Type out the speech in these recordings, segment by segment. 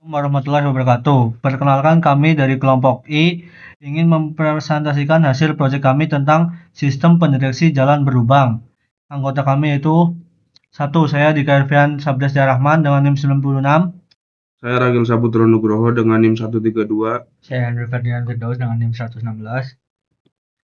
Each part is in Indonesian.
Warahmatullahi wabarakatuh. Perkenalkan kami dari kelompok I ingin mempresentasikan hasil proyek kami tentang sistem pendeteksi jalan berlubang. Anggota kami itu satu, saya Dika Sabdas Rahman dengan NIM 96. Saya Ragil Saputra Nugroho dengan NIM 132. Saya Andrew Ferdinand Firdaus dengan NIM 116.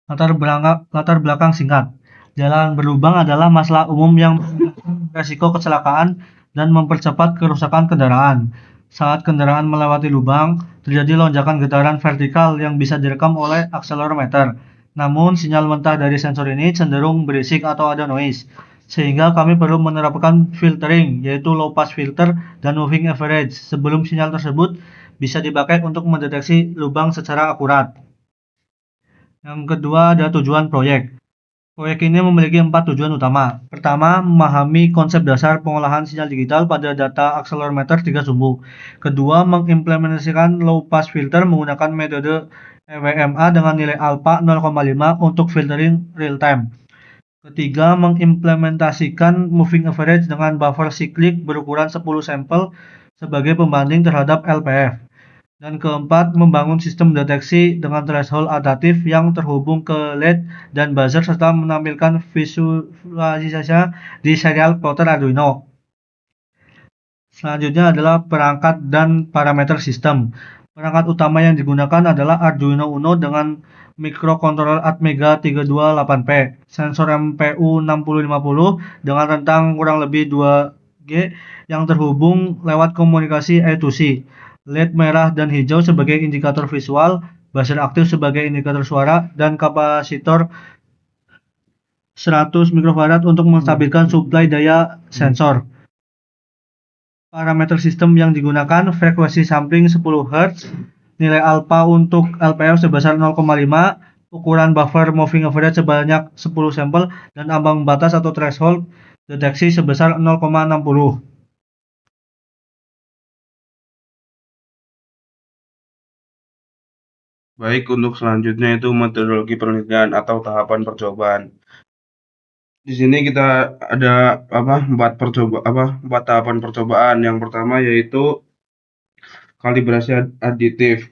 Latar belakang singkat. Jalan berlubang adalah masalah umum yang meningkatkan resiko kecelakaan dan mempercepat kerusakan kendaraan. Saat kendaraan melewati lubang, terjadi lonjakan getaran vertikal yang bisa direkam oleh akselerometer. Namun, sinyal mentah dari sensor ini cenderung berisik atau ada noise, sehingga kami perlu menerapkan filtering, yaitu low pass filter dan moving average, sebelum sinyal tersebut bisa dipakai untuk mendeteksi lubang secara akurat. Yang kedua ada tujuan proyek. Proyek ini memiliki 4 tujuan utama. Pertama, memahami konsep dasar pengolahan sinyal digital pada data akselerometer 3 sumbu. Kedua, mengimplementasikan low pass filter menggunakan metode EWMA dengan nilai alpha 0,5 untuk filtering real time. Ketiga, mengimplementasikan moving average dengan buffer cyclic berukuran 10 sampel sebagai pembanding terhadap LPF. Dan keempat, membangun sistem deteksi dengan threshold adaptif yang terhubung ke LED dan buzzer serta menampilkan visualisasi di serial plotter Arduino. Selanjutnya adalah perangkat dan parameter sistem. Perangkat utama yang digunakan adalah Arduino Uno dengan microcontroller Atmega 328P, sensor MPU 6050 dengan rentang kurang lebih 2G yang terhubung lewat komunikasi I2C, LED merah dan hijau sebagai indikator visual, buzzer aktif sebagai indikator suara, dan kapasitor 100 mikrofarad untuk menstabilkan suplai daya sensor. Parameter sistem yang digunakan frekuensi sampling 10 Hz, nilai alpha untuk LPF sebesar 0,5, ukuran buffer moving average sebanyak 10 sampel, dan ambang batas atau threshold deteksi sebesar 0,60. Baik, untuk selanjutnya itu metodologi penelitian atau tahapan percobaan. Di sini kita ada empat tahapan percobaan. Yang pertama yaitu kalibrasi aditif.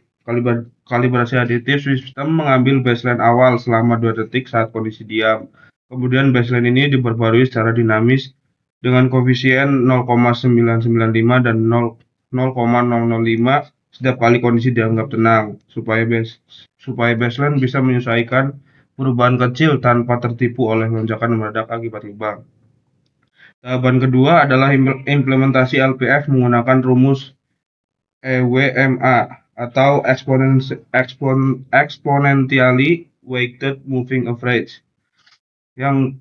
Kalibrasi aditif sistem mengambil baseline awal selama 2 detik saat kondisi diam. Kemudian baseline ini diperbarui secara dinamis dengan koefisien 0,995 dan 0,005 setiap kali kondisi dianggap tenang, supaya baseline bisa menyesuaikan perubahan kecil tanpa tertipu oleh lonjakan mendadak akibat lubang. Tahapan kedua adalah implementasi LPF menggunakan rumus EWMA atau exponentially weighted moving average yang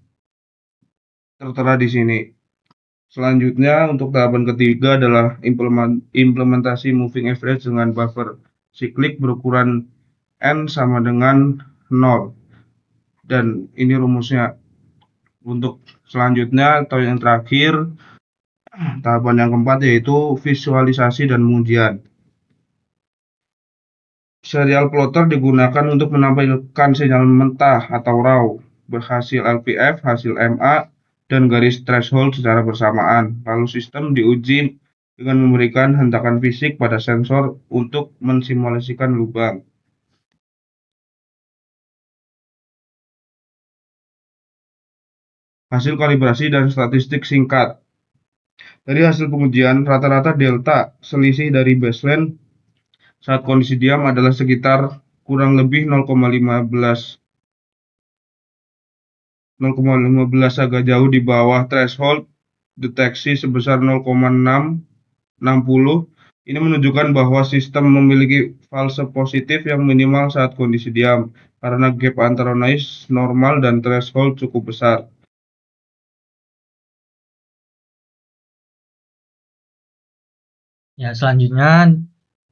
tertera di sini. Selanjutnya untuk tahapan ketiga adalah implementasi moving average dengan buffer cyclic berukuran N sama dengan 0. Dan ini rumusnya. Untuk selanjutnya atau yang terakhir, tahapan yang keempat yaitu visualisasi dan pengujian. Serial plotter digunakan untuk menampilkan sinyal mentah atau raw, berhasil LPF, hasil MA, dan garis threshold secara bersamaan. Lalu sistem diuji dengan memberikan hentakan fisik pada sensor untuk mensimulasikan lubang. Hasil kalibrasi dan statistik singkat. Dari hasil pengujian, rata-rata delta selisih dari baseline saat kondisi diam adalah sekitar kurang lebih 0,15 agak jauh di bawah threshold deteksi sebesar 0,660. Ini menunjukkan bahwa sistem memiliki false positif yang minimal saat kondisi diam karena gap antara noise normal dan threshold cukup besar. Ya, selanjutnya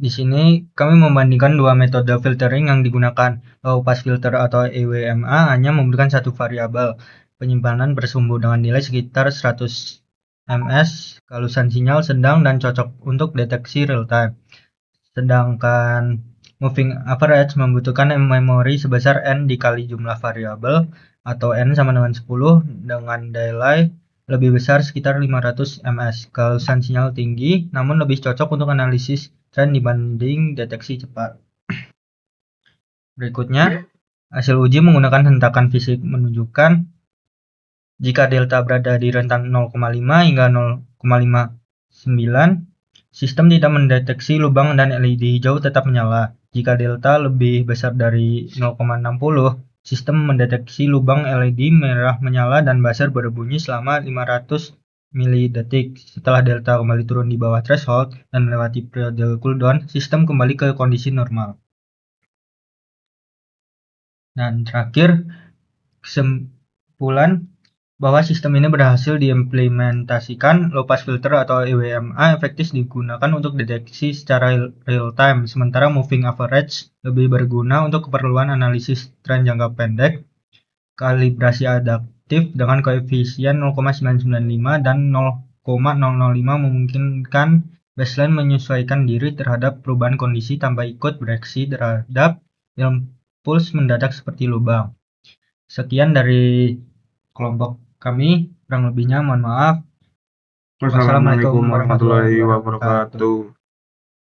di sini kami membandingkan dua metode filtering yang digunakan. Low pass filter atau EWMA hanya memberikan satu variabel penyimpanan bersumbu dengan nilai sekitar 100 ms, kehalusan sinyal sedang dan cocok untuk deteksi real time. Sedangkan moving average membutuhkan memori sebesar n dikali jumlah variabel atau n sama dengan 10 dengan delay lebih besar sekitar 500 ms. Kehalusan sinyal tinggi, namun lebih cocok untuk analisis tren dibanding deteksi cepat. Berikutnya, hasil uji menggunakan hentakan fisik menunjukkan jika delta berada di rentang 0,5 hingga 0,59, sistem tidak mendeteksi lubang dan LED hijau tetap menyala. Jika delta lebih besar dari 0,60, sistem mendeteksi lubang, LED merah menyala, dan buzzer berbunyi selama 500 milidetik. Setelah delta kembali turun di bawah threshold dan melewati periode cooldown, sistem kembali ke kondisi normal. Dan terakhir, kesimpulan bahwa sistem ini berhasil diimplementasikan. Low pass filter atau LPMA efektif digunakan untuk deteksi secara real time, sementara moving average lebih berguna untuk keperluan analisis tren jangka pendek. Kalibrasi adaptif dengan koefisien 0,995 dan 0,005 memungkinkan baseline menyesuaikan diri terhadap perubahan kondisi tanpa ikut bereaksi terhadap impuls mendadak seperti lubang. Sekian dari kelompok kami, kurang lebihnya mohon maaf. Wassalamualaikum warahmatullahi wabarakatuh.